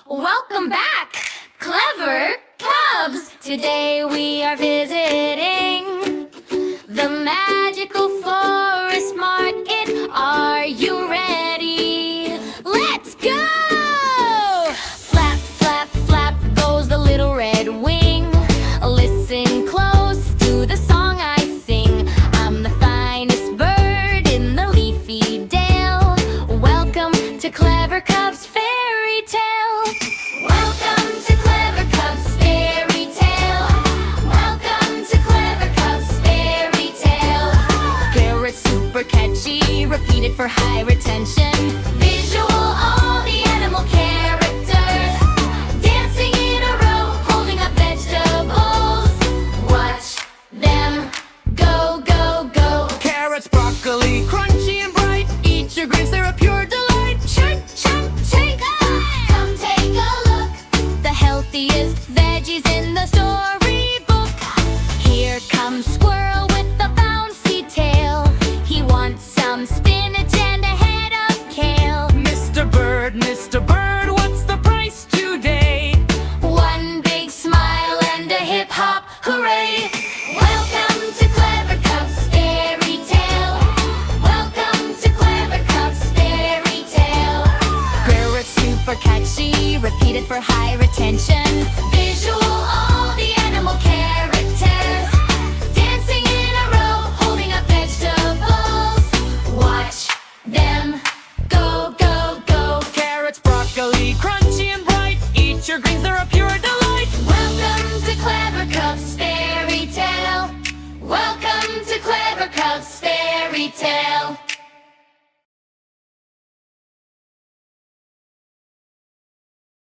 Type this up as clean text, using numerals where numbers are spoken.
Welcome back, Clever Cubs! Today we are visiting the Magical Forest Market. Are you ready? Let's go! Flap, flap, flap goes the little red wing. Listen close to the song I sing. I'm the finest bird in the leafy dale. Welcome to Clever Cubs Fairytale. Welcome to Clever Cubs Fairytale. Welcome to Clever Cubs Fairytale. Carrot super catchy, repeated for high retention. Visual, all the animal characters dancing in a row, holding up vegetables. Watch them go, go, go. Carrots, broccoli, crunchy and bright. Eat your greens, they're a pure delight. Chunk, chunk, take come take a look. The healthiest veggies in the storybook. Here comes Squirrel with the bouncy tail. He wants some spinach and a head of kale. Mr. Bird, what's the price today? One big smile and a hip hop hooray. Welcome to Clever Cubs Fairytale. Welcome to Clever Cubs Fairytale. Carrots, Super catchy, repeated for high retention. Visual, all the animal characters dancing in a row, holding up vegetables. Watch them go, go, go. carrots, broccoli, crunchy and bright. Eat your greens, they're a pure delight. Welcome to Clever Cubs Fairytale. Welcome to Clever Cubs Fairytale.